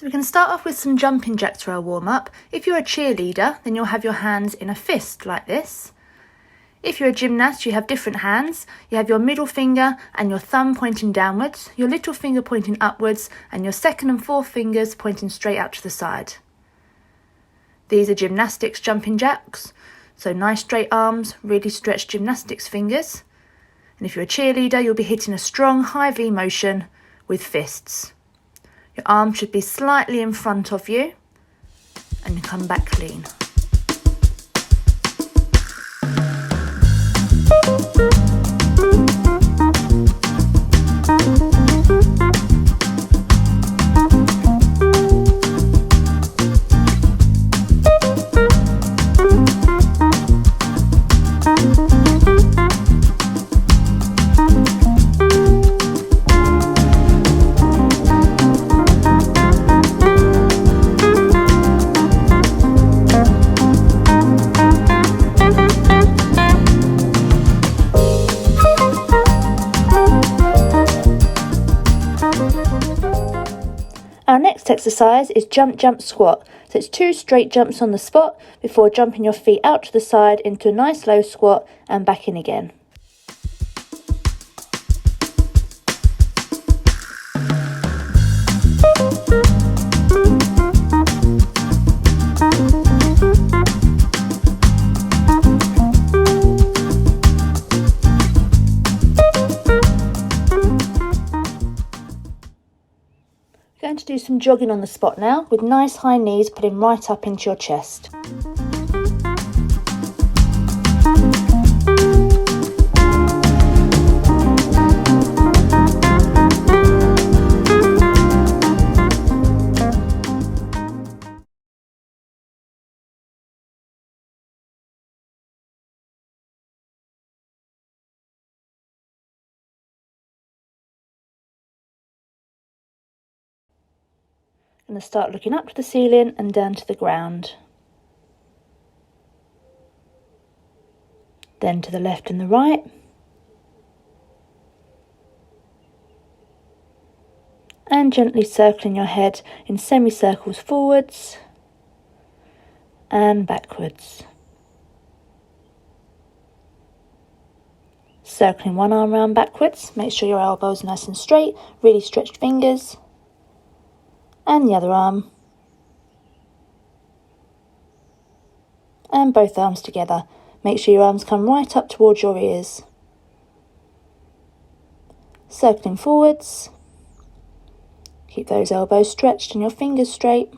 So we're going to start off with some jumping jacks for our warm-up. If you're a cheerleader, then you'll have your hands in a fist like this. If you're a gymnast, you have different hands. You have your middle finger and your thumb pointing downwards, your little finger pointing upwards, and your second and fourth fingers pointing straight out to the side. These are gymnastics jumping jacks. So nice straight arms, really stretched gymnastics fingers. And if you're a cheerleader, you'll be hitting a strong high V motion with fists. Your arm should be slightly in front of you and you come back clean. Our next exercise is jump, jump, squat. So it's 2 straight jumps on the spot before jumping your feet out to the side into a nice low squat and back in again. Going to do some jogging on the spot now with nice high knees pulling right up into your chest. I'm going to start looking up to the ceiling and down to the ground. Then to the left and the right. And gently circling your head in semicircles forwards and backwards. Circling one arm round backwards, make sure your elbows are nice and straight, really stretched fingers. And the other arm, and both arms together. Make sure your arms come right up towards your ears. Circling forwards, keep those elbows stretched and your fingers straight.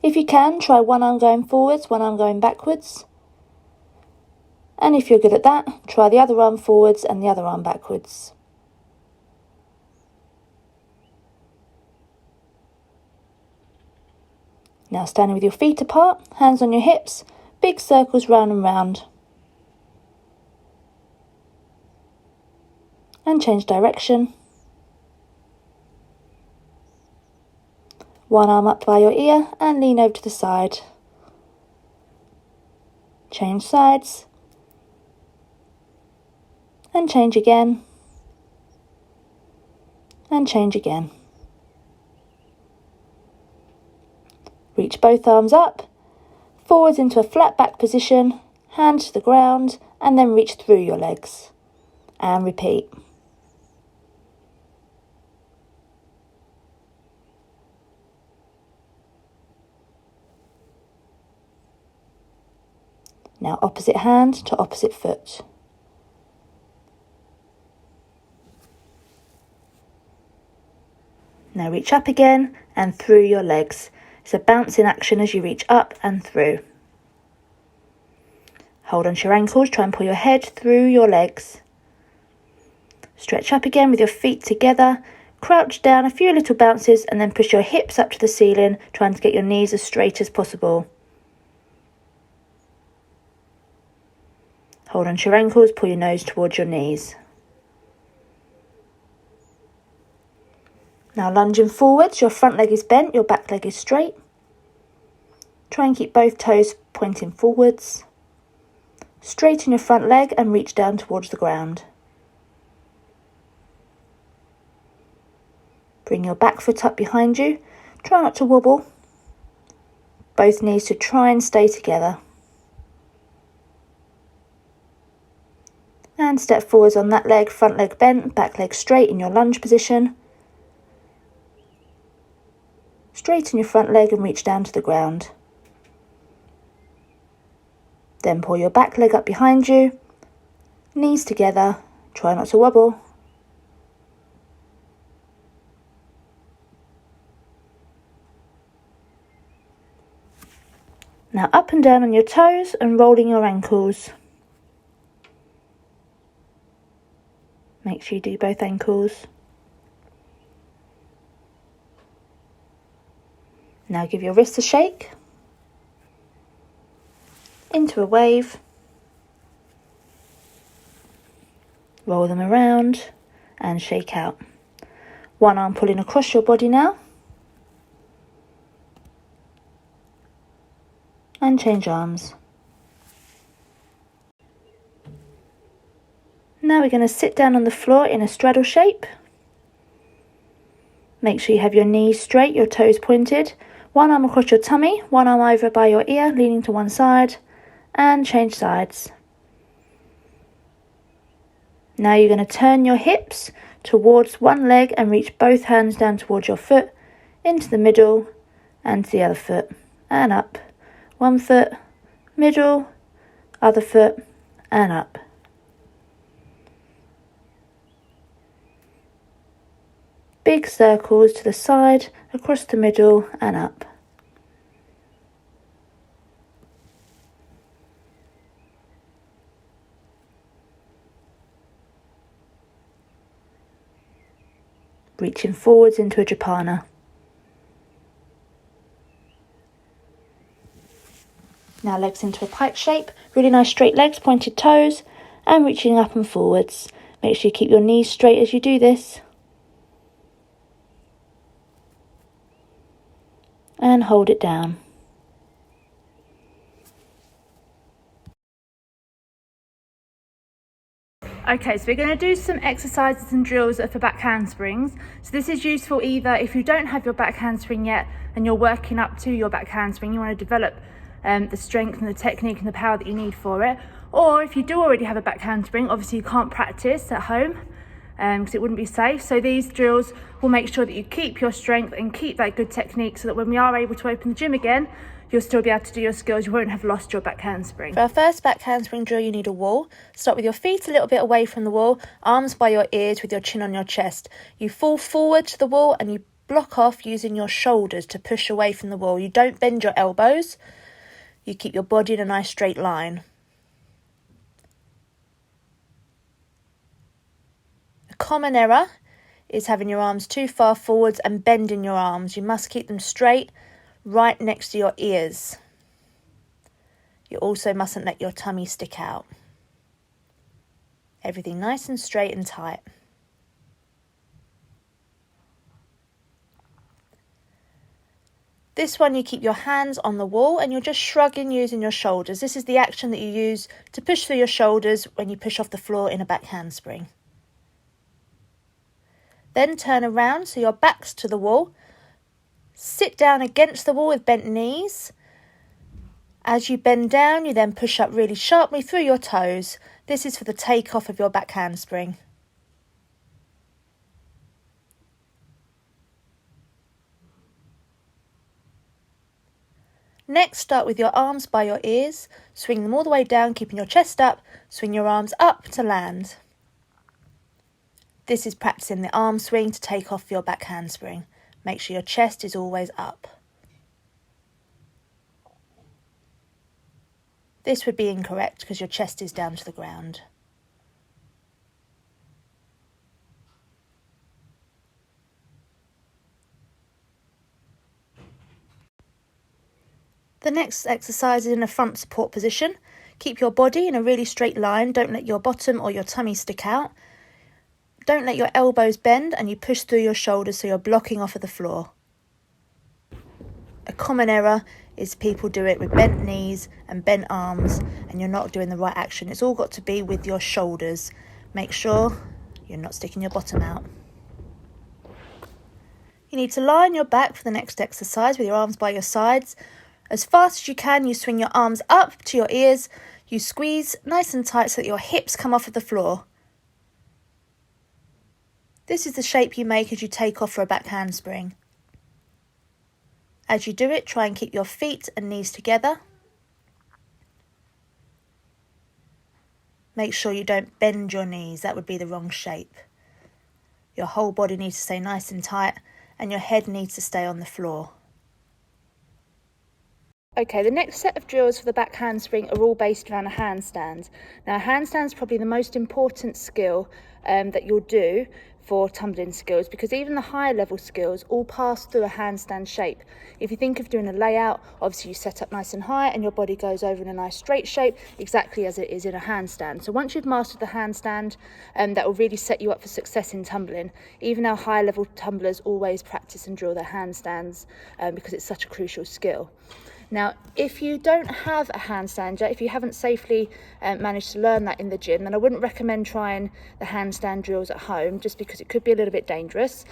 If you can, try one arm going forwards, one arm going backwards. And if you're good at that, try the other arm forwards and the other arm backwards. Now standing with your feet apart, hands on your hips, big circles round and round. And change direction. One arm up by your ear and lean over to the side. Change sides. And change again. And change again. Reach both arms up, forwards into a flat back position, hand to the ground, and then reach through your legs. And repeat. Now opposite hand to opposite foot. Now reach up again and through your legs. It's a bouncing action as you reach up and through. Hold onto your ankles, try and pull your head through your legs. Stretch up again with your feet together, crouch down a few little bounces and then push your hips up to the ceiling, trying to get your knees as straight as possible. Hold onto your ankles, pull your nose towards your knees. Now lunging forwards, your front leg is bent, your back leg is straight. Try and keep both toes pointing forwards. Straighten your front leg and reach down towards the ground. Bring your back foot up behind you. Try not to wobble. Both knees should try and stay together. And step forwards on that leg, front leg bent, back leg straight in your lunge position. Straighten your front leg and reach down to the ground. Then pull your back leg up behind you, knees together, try not to wobble. Now up and down on your toes and rolling your ankles. Make sure you do both ankles. Now give your wrists a shake. Into a wave. Roll them around and shake out. One arm pulling across your body now. And change arms. Now we're going to sit down on the floor in a straddle shape. Make sure you have your knees straight, your toes pointed. One arm across your tummy, one arm over by your ear, leaning to one side, and change sides. Now you're going to turn your hips towards one leg and reach both hands down towards your foot, into the middle, and to the other foot, and up. One foot, middle, other foot, and up. Big circles to the side, across the middle, and up. Reaching forwards into a Japana. Now legs into a pike shape, really nice straight legs, pointed toes, and reaching up and forwards. Make sure you keep your knees straight as you do this. And hold it down. Okay, so we're going to do some exercises and drills for back handsprings. So this is useful either if you don't have your back handspring yet and you're working up to your back handspring, you want to develop the strength and the technique and the power that you need for it. Or if you do already have a back handspring, obviously you can't practice at home because it wouldn't be safe. So these drills will make sure that you keep your strength and keep that good technique so that when we are able to open the gym again, you'll still be able to do your skills. You won't have lost your back handspring. For our first back handspring drill, you need a wall. Start with your feet a little bit away from the wall, arms by your ears with your chin on your chest. You fall forward to the wall and you block off using your shoulders to push away from the wall. You don't bend your elbows. You keep your body in a nice straight line. A common error is having your arms too far forwards and bending your arms. You must keep them straight, right next to your ears. You also mustn't let your tummy stick out. Everything nice and straight and tight. This one, you keep your hands on the wall and you're just shrugging using your shoulders. This is the action that you use to push through your shoulders when you push off the floor in a back handspring. Then turn around so your back's to the wall. Sit down against the wall with bent knees. As you bend down, you then push up really sharply through your toes. This is for the takeoff of your back handspring. Next, start with your arms by your ears. Swing them all the way down, keeping your chest up. Swing your arms up to land. This is practicing the arm swing to take off your back handspring. Make sure your chest is always up. This would be incorrect because your chest is down to the ground. The next exercise is in a front support position. Keep your body in a really straight line. Don't let your bottom or your tummy stick out. Don't let your elbows bend and you push through your shoulders so you're blocking off of the floor. A common error is people do it with bent knees and bent arms and you're not doing the right action. It's all got to be with your shoulders. Make sure you're not sticking your bottom out. You need to lie on your back for the next exercise with your arms by your sides. As fast as you can, you swing your arms up to your ears. You squeeze nice and tight so that your hips come off of the floor. This is the shape you make as you take off for a back handspring. As you do it, try and keep your feet and knees together. Make sure you don't bend your knees, that would be the wrong shape. Your whole body needs to stay nice and tight and your head needs to stay on the floor. Okay, the next set of drills for the back handspring are all based around a handstand. Now, a handstand is probably the most important skill that you'll do for tumbling skills, because even the higher level skills all pass through a handstand shape. If you think of doing a layout, obviously you set up nice and high and your body goes over in a nice straight shape, exactly as it is in a handstand. So once you've mastered the handstand, that will really set you up for success in tumbling. Even our higher level tumblers always practice and drill their handstands because it's such a crucial skill. Now, if you don't have a handstand yet, if you haven't safely managed to learn that in the gym, then I wouldn't recommend trying the handstand drills at home, just because it could be a little bit dangerous.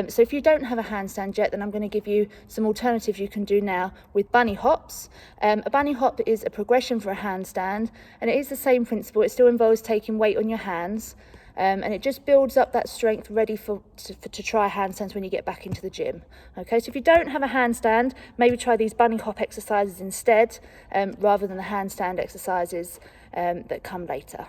So if you don't have a handstand yet, then I'm going to give you some alternatives you can do now with bunny hops. A bunny hop is a progression for a handstand, and it is the same principle. It still involves taking weight on your hands. And it just builds up that strength ready to try handstands when you get back into the gym. Okay, so if you don't have a handstand, maybe try these bunny hop exercises instead, rather than the handstand exercises that come later.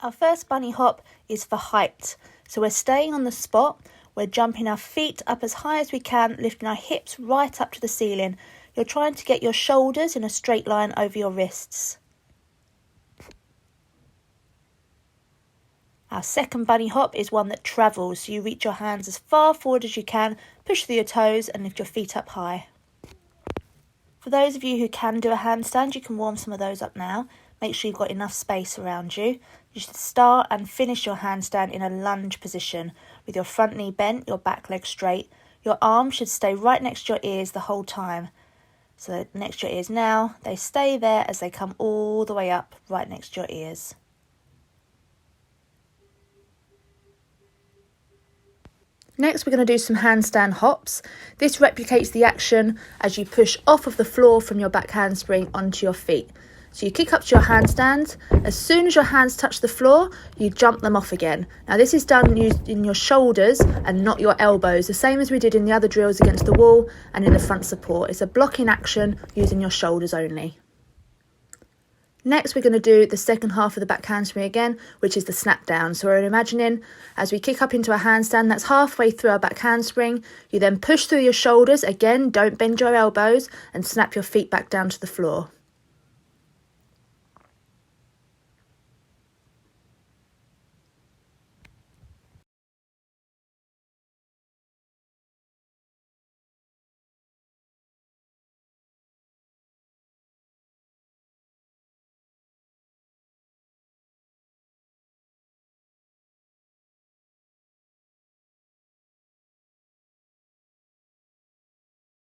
Our first bunny hop is for height. So we're staying on the spot, we're jumping our feet up as high as we can, lifting our hips right up to the ceiling. You're trying to get your shoulders in a straight line over your wrists. Our second bunny hop is one that travels, so you reach your hands as far forward as you can, push through your toes and lift your feet up high. For those of you who can do a handstand, you can warm some of those up now. Make sure you've got enough space around you. You should start and finish your handstand in a lunge position with your front knee bent, your back leg straight. Your arms should stay right next to your ears the whole time. So next to your ears now, they stay there as they come all the way up right next to your ears. Next, we're going to do some handstand hops. This replicates the action as you push off of the floor from your back handspring onto your feet. So you kick up to your handstand. As soon as your hands touch the floor, you jump them off again. Now this is done using your shoulders and not your elbows, the same as we did in the other drills against the wall and in the front support. It's a blocking action using your shoulders only. Next, we're going to do the second half of the back handspring again, which is the snap down. So we're imagining as we kick up into a handstand, that's halfway through our back handspring. You then push through your shoulders, again, don't bend your elbows, and snap your feet back down to the floor.